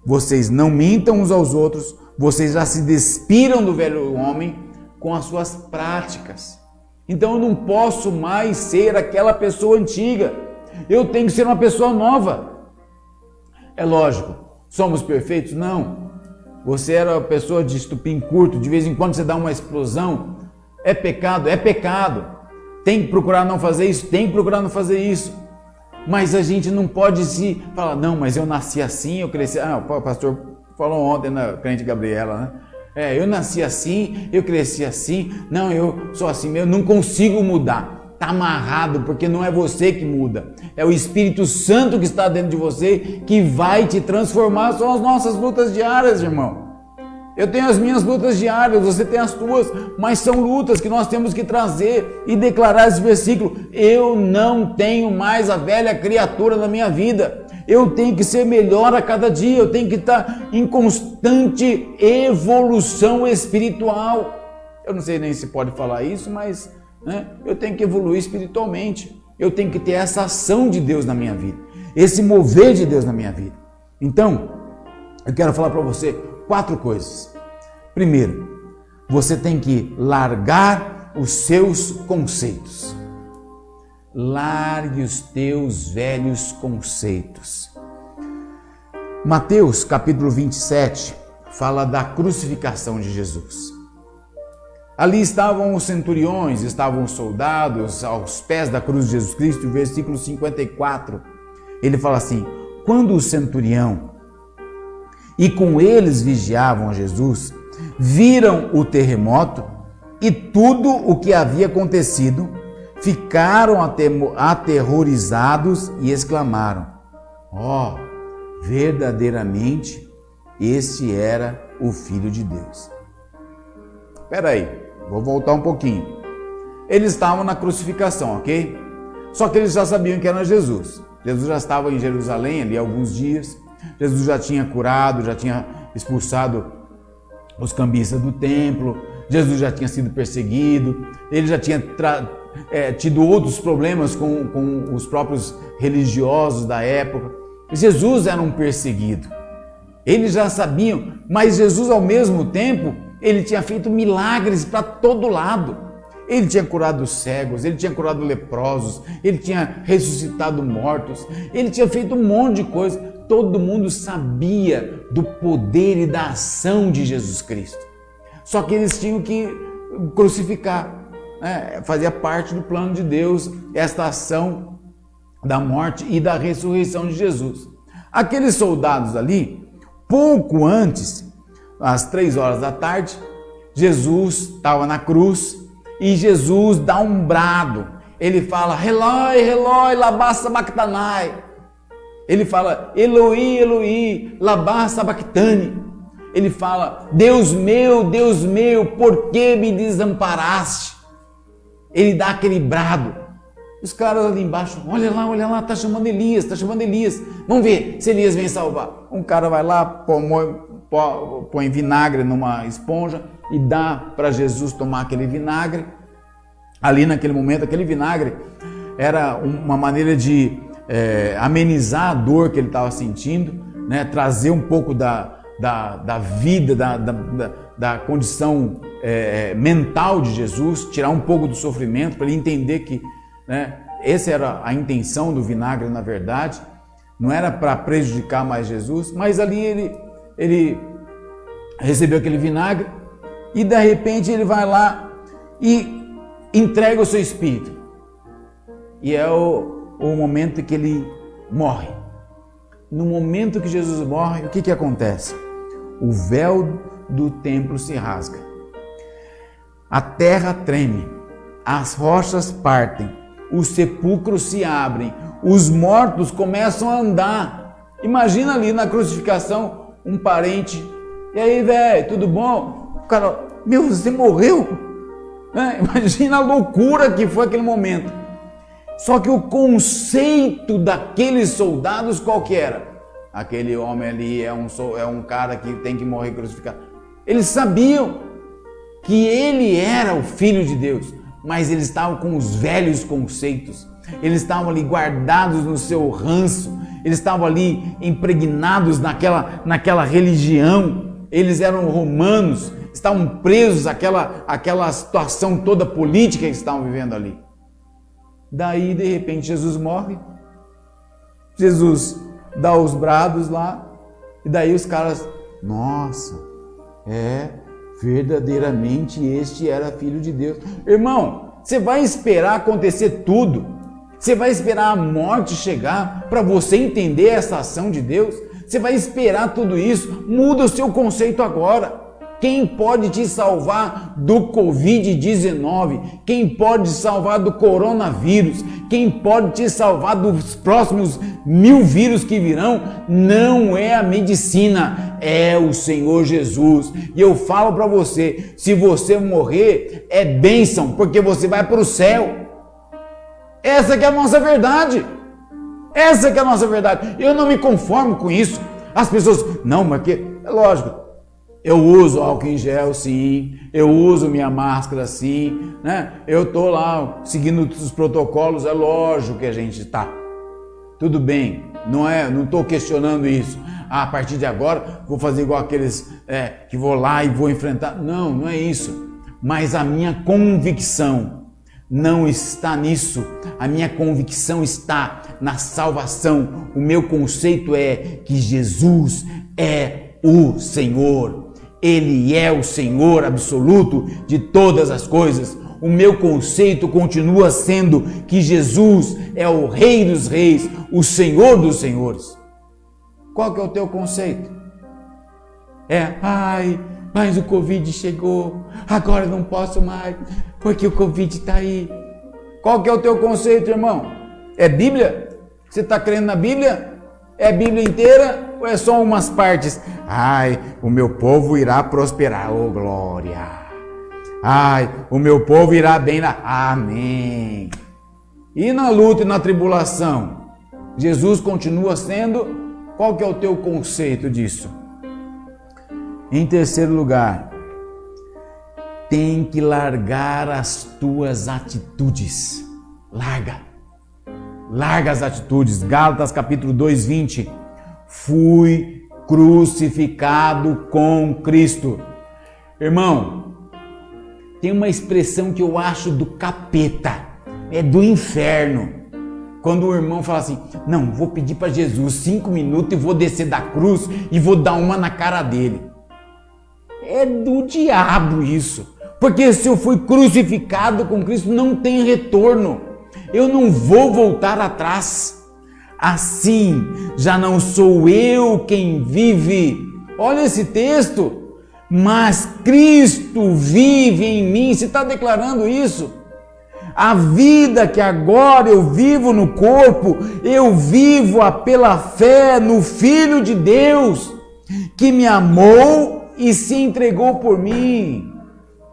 Vocês não mintam uns aos outros, vocês já se despiram do velho homem com as suas práticas. Então eu não posso mais ser aquela pessoa antiga, eu tenho que ser uma pessoa nova. É lógico, somos perfeitos? Não. Você era uma pessoa de estupim curto, de vez em quando você dá uma explosão, é pecado? É pecado. Tem que procurar não fazer isso? Tem que procurar não fazer isso. Mas a gente não pode se falar, não, mas eu nasci assim, eu cresci... o pastor falou ontem na crente Gabriela, né? Eu nasci assim, eu cresci assim, não, eu sou assim mesmo, não consigo mudar. Está amarrado, porque não é você que muda, é o Espírito Santo que está dentro de você que vai te transformar. São as nossas lutas diárias, irmão. Eu tenho as minhas lutas diárias, você tem as tuas, mas são lutas que nós temos que trazer e declarar esse versículo. Eu não tenho mais a velha criatura na minha vida, eu tenho que ser melhor a cada dia, eu tenho que estar em constante evolução espiritual. Eu não sei nem se pode falar isso, mas eu tenho que evoluir espiritualmente, eu tenho que ter essa ação de Deus na minha vida, esse mover de Deus na minha vida. Então, eu quero falar para você 4 coisas. Primeiro, você tem que largar os seus conceitos. Largue os teus velhos conceitos. Mateus capítulo 27 fala da crucificação de Jesus. Ali estavam os centuriões, estavam os soldados aos pés da cruz de Jesus Cristo. Versículo 54, ele fala assim, quando o centurião e com eles vigiavam a Jesus, viram o terremoto e tudo o que havia acontecido, ficaram aterrorizados e exclamaram, verdadeiramente este era o Filho de Deus. Espera aí, vou voltar um pouquinho. Eles estavam na crucificação, ok? Só que eles já sabiam que era Jesus. Jesus já estava em Jerusalém ali há alguns dias. Jesus já tinha curado, já tinha expulsado os cambistas do templo. Jesus já tinha sido perseguido. Ele já tinha tido outros problemas com os próprios religiosos da época. Jesus era um perseguido. Eles já sabiam, mas Jesus ao mesmo tempo, ele tinha feito milagres para todo lado. Ele tinha curado cegos, ele tinha curado leprosos, ele tinha ressuscitado mortos, ele tinha feito um monte de coisa. Todo mundo sabia do poder e da ação de Jesus Cristo. Só que eles tinham que crucificar. Fazia parte do plano de Deus esta ação da morte e da ressurreição de Jesus. Aqueles soldados ali, pouco antes, às 3 horas da tarde, Jesus estava na cruz e Jesus dá um brado. Ele fala, Eloi, Eloi, lama sabachthani. Ele fala, Eloi, Eloi, lama sabachthani. Ele fala, Deus meu, por que me desamparaste? Ele dá aquele brado. Os caras ali embaixo, olha lá, tá chamando Elias. Vamos ver se Elias vem salvar. Um cara vai lá, põe vinagre numa esponja e dá para Jesus tomar aquele vinagre. Ali naquele momento, aquele vinagre era uma maneira de amenizar a dor que ele estava sentindo, né? Trazer um pouco da vida, da condição mental de Jesus, tirar um pouco do sofrimento, para ele entender que, né, essa era a intenção do vinagre, na verdade, não era para prejudicar mais Jesus, mas ali ele recebeu aquele vinagre e de repente ele vai lá e entrega o seu espírito. E é o momento em que ele morre. No momento que Jesus morre, o que acontece? O véu do templo se rasga. a terra treme, as rochas partem, os sepulcros se abrem, os mortos começam a andar. Imagina ali na crucificação um parente, e aí, velho, tudo bom? O cara, meu, você morreu? Imagina a loucura que foi aquele momento. Só que o conceito daqueles soldados qual que era? Aquele homem ali é um cara que tem que morrer crucificado. Eles sabiam que ele era o Filho de Deus, mas eles estavam com os velhos conceitos. Eles estavam ali guardados no seu ranço. Eles estavam ali impregnados naquela religião. Eles eram romanos, estavam presos àquela situação toda política que estavam vivendo ali. Daí, de repente, Jesus morre. Jesus dá os brados lá. E daí os caras, nossa, verdadeiramente este era Filho de Deus. Irmão, você vai esperar acontecer tudo? Você vai esperar a morte chegar para você entender essa ação de Deus? Você vai esperar tudo isso? Muda o seu conceito agora. Quem pode te salvar do Covid-19? Quem pode te salvar do coronavírus? Quem pode te salvar dos próximos 1000 vírus que virão? Não é a medicina, é o Senhor Jesus. E eu falo para você, se você morrer, é bênção, porque você vai para o céu. Essa que é a nossa verdade. Essa que é a nossa verdade. Eu não me conformo com isso. As pessoas, não, mas que... É lógico. Eu uso álcool em gel, sim. Eu uso minha máscara, sim. Né? Eu estou lá seguindo os protocolos. É lógico que a gente está. Tudo bem. Não estou questionando isso. A partir de agora, vou fazer igual aqueles que vou lá e vou enfrentar. Não é isso. Mas a minha convicção não está nisso. A minha convicção está na salvação. O meu conceito é que Jesus é o Senhor. Ele é o Senhor absoluto de todas as coisas. O meu conceito continua sendo que Jesus é o Rei dos Reis, o Senhor dos Senhores. Qual que é o teu conceito? Mas o Covid chegou, agora não posso mais, porque o Covid está aí. Qual que é o teu conceito, irmão? É Bíblia? Você está crendo na Bíblia? É a Bíblia inteira ou é só umas partes? O meu povo irá prosperar, oh glória. O meu povo irá bem na... Amém. E na luta e na tribulação? Jesus continua sendo... Qual que é o teu conceito disso? Em terceiro lugar, tem que largar as tuas atitudes. Larga as atitudes. Gálatas capítulo 2, 20. Fui crucificado com Cristo. Irmão, tem uma expressão que eu acho do capeta, é do inferno. Quando o irmão fala assim, não, vou pedir para Jesus 5 minutos e vou descer da cruz e vou dar uma na cara dele. É do diabo isso. Porque se eu fui crucificado com Cristo, não tem retorno. Eu não vou voltar atrás. Assim, já não sou eu quem vive. Olha esse texto. Mas Cristo vive em mim. Você está declarando isso? A vida que agora eu vivo no corpo, eu vivo-a pela fé no Filho de Deus, que me amou e se entregou por mim.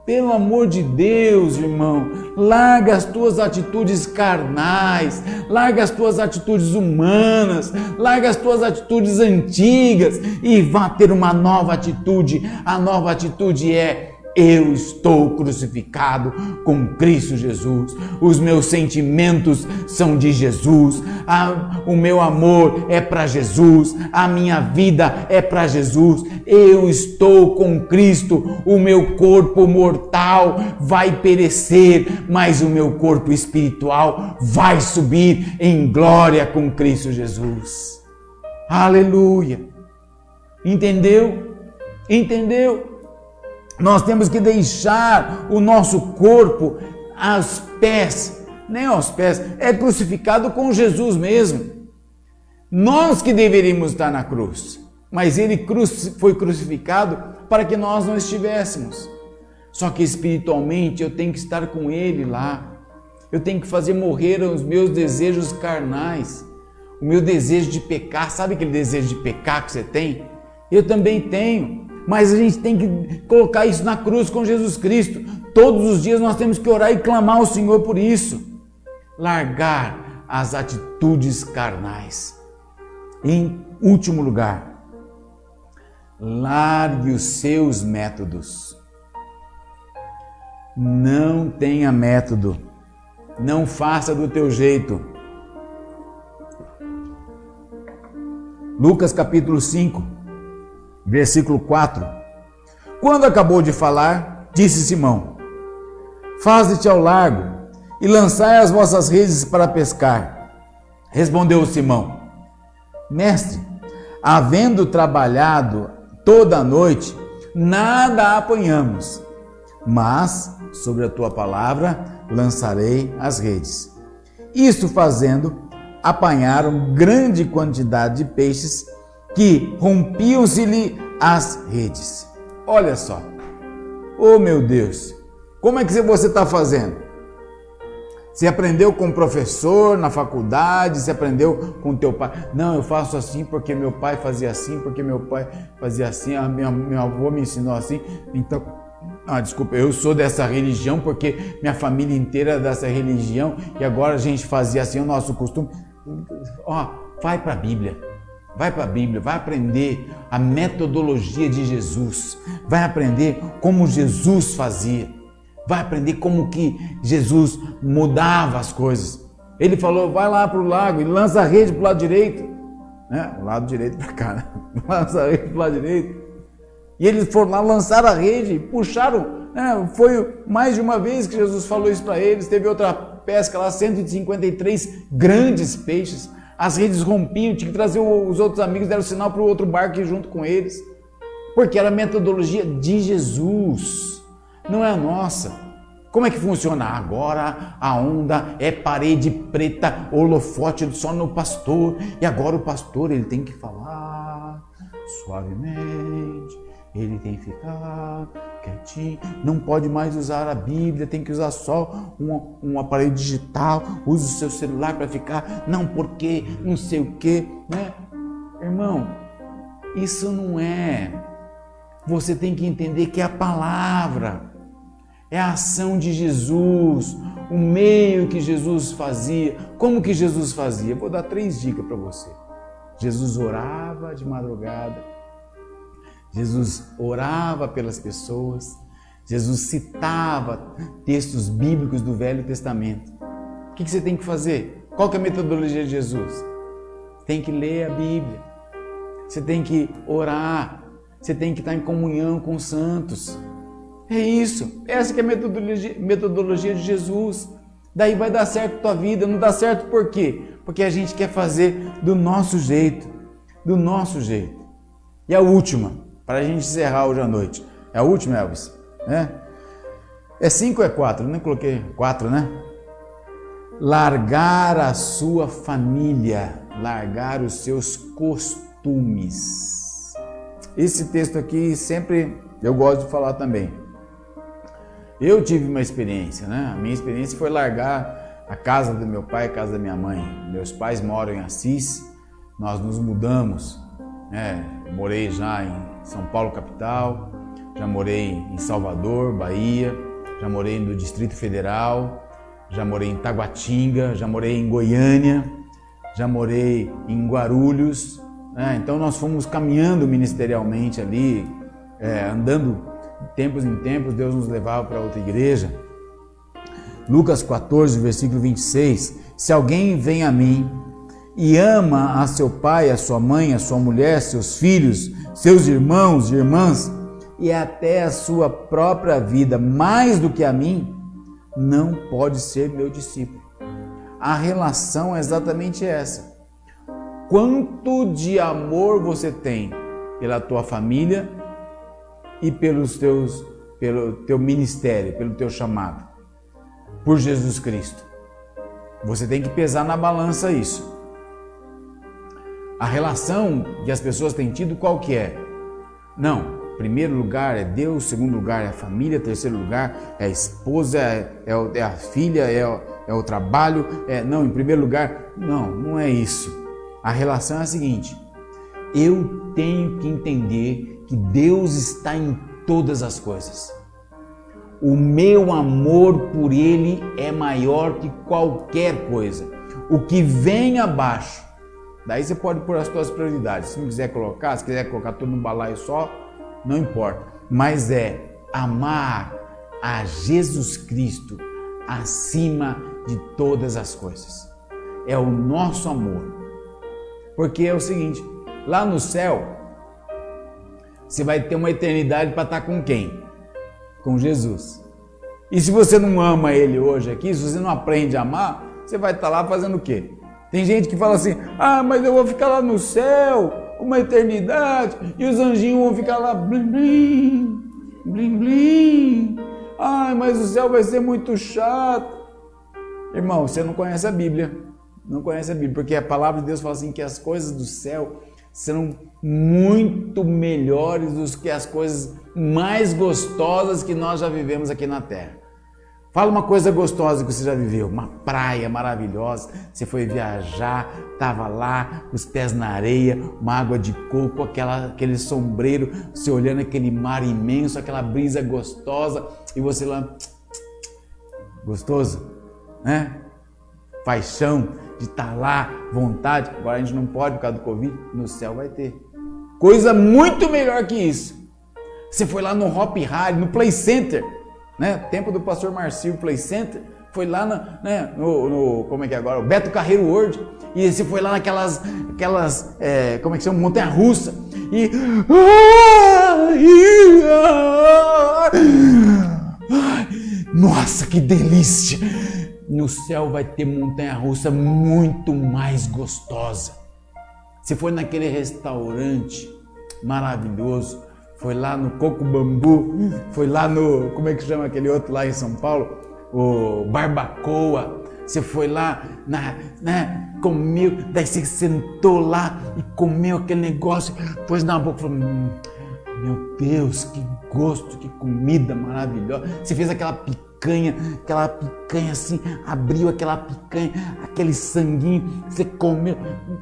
Pelo amor de Deus, irmão, larga as tuas atitudes carnais, larga as tuas atitudes humanas, larga as tuas atitudes antigas e vá ter uma nova atitude. A nova atitude é: eu estou crucificado com Cristo Jesus. Os meus sentimentos são de Jesus. O meu amor é para Jesus. A minha vida é para Jesus. Eu estou com Cristo. O meu corpo mortal vai perecer, mas o meu corpo espiritual vai subir em glória com Cristo Jesus. Aleluia! Entendeu? Entendeu? Nós temos que deixar o nosso corpo aos pés, nem aos pés, é crucificado com Jesus mesmo. Nós que deveríamos estar na cruz, mas ele foi crucificado para que nós não estivéssemos. Só que espiritualmente eu tenho que estar com Ele lá. Eu tenho que fazer morrer os meus desejos carnais, o meu desejo de pecar. Sabe aquele desejo de pecar que você tem? Eu também tenho, mas a gente tem que colocar isso na cruz com Jesus Cristo. Todos os dias nós temos que orar e clamar ao Senhor por isso. Largar as atitudes carnais. Em último lugar, largue os seus métodos. Não tenha método. Não faça do teu jeito. Lucas capítulo 5, versículo 4. Quando acabou de falar, disse Simão: faze-te ao largo e lançai as vossas redes para pescar. Respondeu Simão: Mestre, havendo trabalhado toda a noite, nada apanhamos, mas sobre a tua palavra lançarei as redes. Isto fazendo, apanharam grande quantidade de peixes, que rompiam-se-lhe as redes. Olha só, oh meu Deus, como é que você está fazendo? Você aprendeu com o professor na faculdade, você aprendeu com teu pai? Não, eu faço assim porque meu pai fazia assim, porque meu pai fazia assim, meu avô me ensinou assim, então, desculpa, eu sou dessa religião porque minha família inteira é dessa religião e agora a gente fazia assim, o nosso costume. Vai para a Bíblia, vai aprender a metodologia de Jesus, vai aprender como Jesus fazia. Vai aprender como que Jesus mudava as coisas. Ele falou, vai lá para o lago e lança a rede para o lado direito. O lado direito para cá, né? Lança a rede para o lado direito. E eles foram lá, lançaram a rede, puxaram. Foi mais de uma vez que Jesus falou isso para eles. Teve outra pesca lá, 153 grandes peixes. As redes rompiam, tinha que trazer os outros amigos, deram sinal para o outro barco ir junto com eles. Porque era a metodologia de Jesus. Não é a nossa. Como é que funciona? Agora a onda é parede preta, holofote só no pastor. E agora o pastor ele tem que falar suavemente, ele tem que ficar quietinho. Não pode mais usar a Bíblia, tem que usar só um aparelho digital. Use o seu celular para ficar, não porque não sei o que, né? Irmão, isso não é. Você tem que entender que é a palavra. É a ação de Jesus, o meio que Jesus fazia. Como que Jesus fazia? Vou dar 3 dicas para você. Jesus orava de madrugada. Jesus orava pelas pessoas. Jesus citava textos bíblicos do Velho Testamento. O que você tem que fazer? Qual que é a metodologia de Jesus? Tem que ler a Bíblia. Você tem que orar. Você tem que estar em comunhão com os santos. É isso, essa que é a metodologia de Jesus. Daí vai dar certo a tua vida. Não dá certo por quê? Porque a gente quer fazer do nosso jeito. Do nosso jeito. E a última, para a gente encerrar hoje à noite. É a última, Elvis? É 5 ou é 4? Eu nem coloquei 4, né? Largar a sua família. Largar os seus costumes. Esse texto aqui sempre eu gosto de falar também. Eu tive uma experiência, né? A minha experiência foi largar a casa do meu pai e a casa da minha mãe. Meus pais moram em Assis, nós nos mudamos. Morei já em São Paulo, capital, já morei em Salvador, Bahia, já morei no Distrito Federal, já morei em Taguatinga, já morei em Goiânia, já morei em Guarulhos. Então nós fomos caminhando ministerialmente ali, andando de tempos em tempos, Deus nos levava para outra igreja. Lucas 14, versículo 26. Se alguém vem a mim e ama a seu pai, a sua mãe, a sua mulher, seus filhos, seus irmãos e irmãs, e até a sua própria vida mais do que a mim, não pode ser meu discípulo. A relação é exatamente essa. Quanto de amor você tem pela tua família e pelo teu ministério, pelo teu chamado, por Jesus Cristo. Você tem que pesar na balança isso. A relação que as pessoas têm tido, qual que é? Não, primeiro lugar é Deus, segundo lugar é a família, terceiro lugar é a esposa, é a filha, é o trabalho. Não, em primeiro lugar, não é isso. A relação é a seguinte: eu tenho que entender que Deus está em todas as coisas. O meu amor por Ele é maior que qualquer coisa. O que vem abaixo, daí você pode pôr as suas prioridades. Se não quiser colocar, se quiser colocar tudo num balaio só, não importa. Mas é amar a Jesus Cristo acima de todas as coisas. É o nosso amor. Porque é o seguinte, lá no céu, você vai ter uma eternidade para estar com quem? Com Jesus. E se você não ama Ele hoje aqui, se você não aprende a amar, você vai estar lá fazendo o quê? Tem gente que fala assim, mas eu vou ficar lá no céu, uma eternidade, e os anjinhos vão ficar lá, blim, blim, blim, blim. Mas o céu vai ser muito chato. Irmão, você não conhece a Bíblia. Não conhece a Bíblia, porque a palavra de Deus fala assim que as coisas do céu serão muito melhores do que as coisas mais gostosas que nós já vivemos aqui na terra. Fala uma coisa gostosa que você já viveu, uma praia maravilhosa, você foi viajar, estava lá, os pés na areia, uma água de coco, aquele sombreiro, você olhando aquele mar imenso, aquela brisa gostosa, e você lá, gostoso, né? Paixão de estar lá, vontade. Agora a gente não pode por causa do Covid, no céu vai ter. Coisa muito melhor que isso. Você foi lá no Hop Harry, no Play Center, né? Tempo do pastor Marcio, Play Center, foi lá no como é que é agora? O Beto Carreiro World, e você foi lá naquelas, como é que chama? Montanha-russa, e nossa, que delícia! No céu vai ter montanha-russa muito mais gostosa. Você foi naquele restaurante maravilhoso, foi lá no Coco Bambu, foi lá no, como é que chama aquele outro lá em São Paulo? O Barbacoa. Você foi lá, comeu, daí você sentou lá e comeu aquele negócio, pôs na boca e falou, meu Deus, que gosto, que comida maravilhosa. Você fez aquela picanha assim, abriu aquela picanha, aquele sanguinho, você comeu,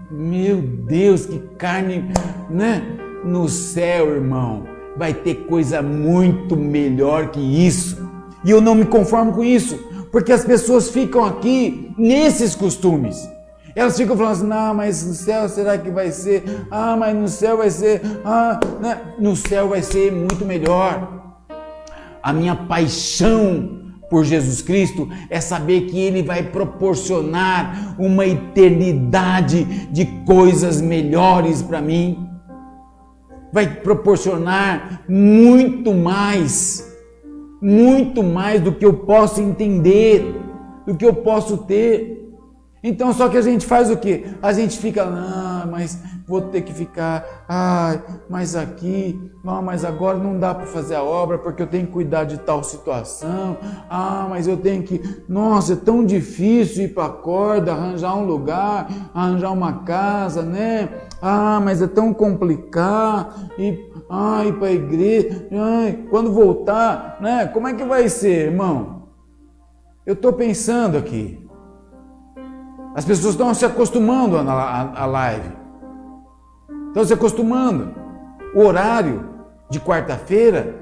meu Deus, que carne, né? No céu, irmão, vai ter coisa muito melhor que isso. E eu não me conformo com isso, porque as pessoas ficam aqui nesses costumes. Elas ficam falando assim, não, mas no céu será que vai ser? Mas no céu vai ser, né? No céu vai ser muito melhor. A minha paixão por Jesus Cristo é saber que Ele vai proporcionar uma eternidade de coisas melhores para mim. Vai proporcionar muito mais do que eu posso entender, do que eu posso ter. Então, só que a gente faz o quê? A gente fica, mas vou ter que ficar, mas aqui, mas agora não dá para fazer a obra porque eu tenho que cuidar de tal situação, mas eu tenho que, nossa, é tão difícil ir para a corda, arranjar um lugar, arranjar uma casa, né? Mas é tão complicado, ir para a igreja, quando voltar, né? Como é que vai ser, irmão? Eu estou pensando aqui. As pessoas estão se acostumando à live. Estão se acostumando. O horário de quarta-feira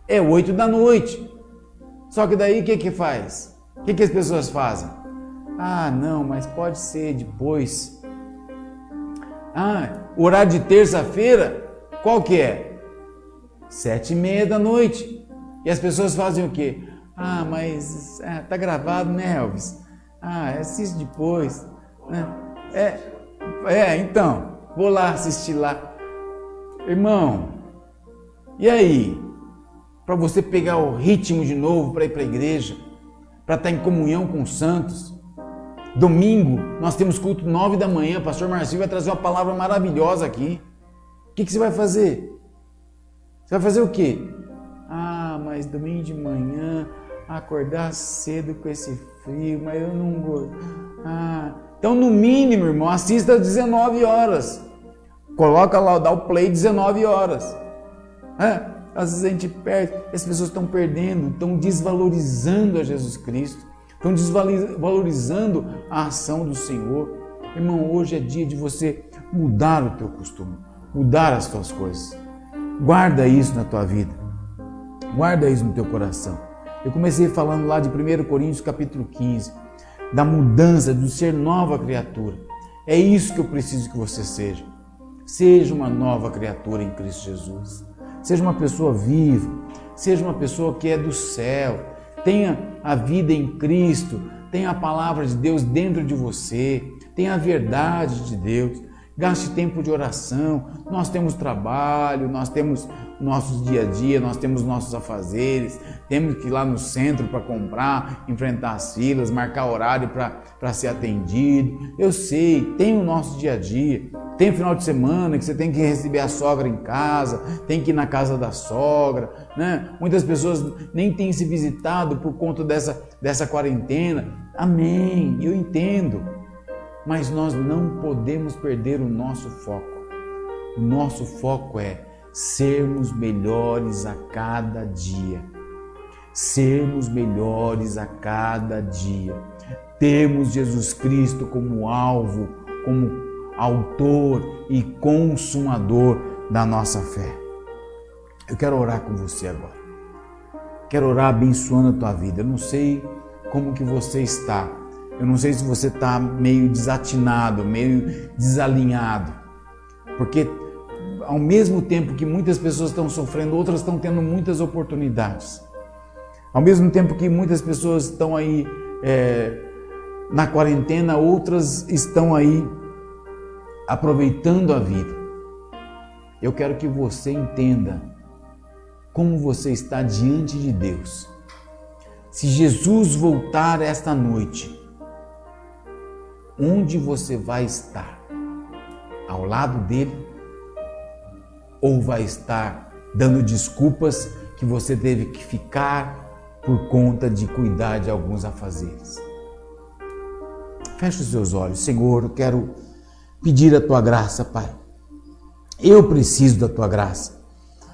é 8 da noite. Só que daí o que faz? O que as pessoas fazem? Não, mas pode ser depois. O horário de terça-feira, qual que é? 7:30 da noite. E as pessoas fazem o quê? Mas tá gravado, né, Elvis? Assiste depois, né? Então, vou lá assistir lá. Irmão, e aí? Para você pegar o ritmo de novo para ir para a igreja, para estar em comunhão com os santos. Domingo, nós temos culto 9 da manhã, o pastor Marcinho vai trazer uma palavra maravilhosa aqui. O que você vai fazer? Você vai fazer o quê? Mas domingo de manhã, acordar cedo com esse frio, mas eu não gosto. Então, no mínimo, irmão, assista às 19 horas. Coloca lá, dá o play 19 horas. às vezes a gente perde, as pessoas estão perdendo, estão desvalorizando a Jesus Cristo, estão desvalorizando a ação do Senhor. Irmão, hoje é dia de você mudar o teu costume, mudar as tuas coisas. Guarda isso na tua vida, guarda isso no teu coração. Eu comecei falando lá de 1 Coríntios capítulo 15, da mudança, do ser nova criatura. É isso que eu preciso que você seja. Seja uma nova criatura em Cristo Jesus. Seja uma pessoa viva, seja uma pessoa que é do céu. Tenha a vida em Cristo, tenha a palavra de Deus dentro de você, tenha a verdade de Deus. Gaste tempo de oração. Nós temos trabalho, nós temos nossos dia a dia, nós temos nossos afazeres, temos que ir lá no centro para comprar, enfrentar as filas, marcar horário para ser atendido. Eu sei, tem o nosso dia a dia, tem final de semana que você tem que receber a sogra em casa, tem que ir na casa da sogra, né? Muitas pessoas nem têm se visitado por conta dessa quarentena. Amém, eu entendo, mas nós não podemos perder o nosso foco. O nosso foco é sermos melhores a cada dia. Sermos melhores a cada dia. Termos Jesus Cristo como alvo, como autor e consumador da nossa fé. Eu quero orar com você agora. Quero orar abençoando a tua vida. Eu não sei como que você está. Eu não sei se você está meio desatinado, meio desalinhado. Porque ao mesmo tempo que muitas pessoas estão sofrendo, outras estão tendo muitas oportunidades. Ao mesmo tempo que muitas pessoas estão aí na quarentena, outras estão aí aproveitando a vida. Eu quero que você entenda como você está diante de Deus. Se Jesus voltar esta noite, onde você vai estar? Ao lado dele? Ou vai estar dando desculpas que você teve que ficar por conta de cuidar de alguns afazeres? Feche os seus olhos. Senhor, eu quero pedir a tua graça, Pai. Eu preciso da tua graça.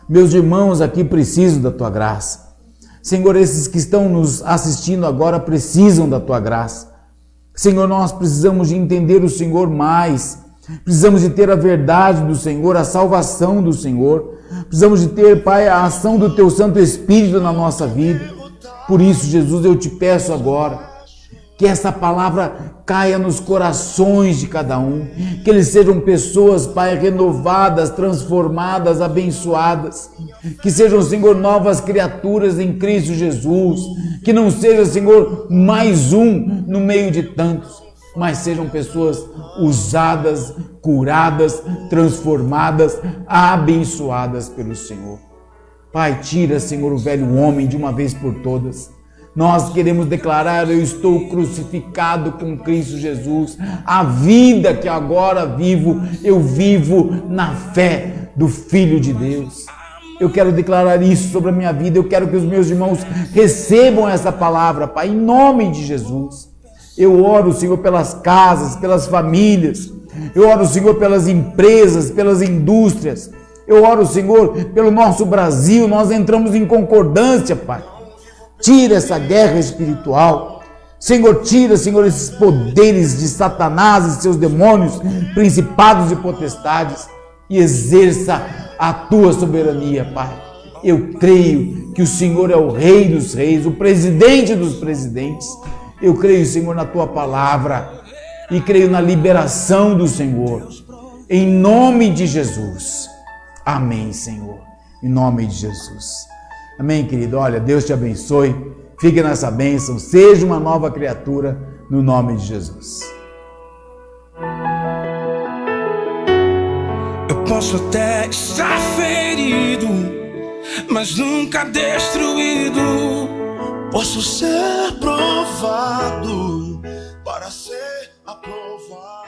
Meus irmãos aqui precisam da tua graça. Senhor, esses que estão nos assistindo agora precisam da tua graça. Senhor, nós precisamos de entender o Senhor mais. Precisamos de ter a verdade do Senhor, a salvação do Senhor. Precisamos de ter, Pai, a ação do Teu Santo Espírito na nossa vida. Por isso, Jesus, eu te peço agora que essa palavra caia nos corações de cada um, que eles sejam pessoas, Pai, renovadas, transformadas, abençoadas, que sejam, Senhor, novas criaturas em Cristo Jesus, que não seja, Senhor, mais um no meio de tantos, mas sejam pessoas usadas, curadas, transformadas, abençoadas pelo Senhor. Pai, tira, Senhor, o velho homem de uma vez por todas. Nós queremos declarar: eu estou crucificado com Cristo Jesus. A vida que agora vivo, eu vivo na fé do Filho de Deus. Eu quero declarar isso sobre a minha vida. Eu quero que os meus irmãos recebam essa palavra, Pai, em nome de Jesus. Eu oro, Senhor, pelas casas, pelas famílias. Eu oro, Senhor, pelas empresas, pelas indústrias. Eu oro, Senhor, pelo nosso Brasil. Nós entramos em concordância, Pai. Tira essa guerra espiritual. Senhor, tira, Senhor, esses poderes de Satanás e seus demônios, principados e potestades, e exerça a tua soberania, Pai. Eu creio que o Senhor é o Rei dos Reis, o Presidente dos Presidentes. Eu creio, Senhor, na tua palavra e creio na liberação do Senhor. Em nome de Jesus. Amém, Senhor. Em nome de Jesus. Amém, querido? Olha, Deus te abençoe. Fique nessa bênção. Seja uma nova criatura no nome de Jesus. Eu posso até estar ferido, mas nunca destruído. Posso ser provado para ser aprovado.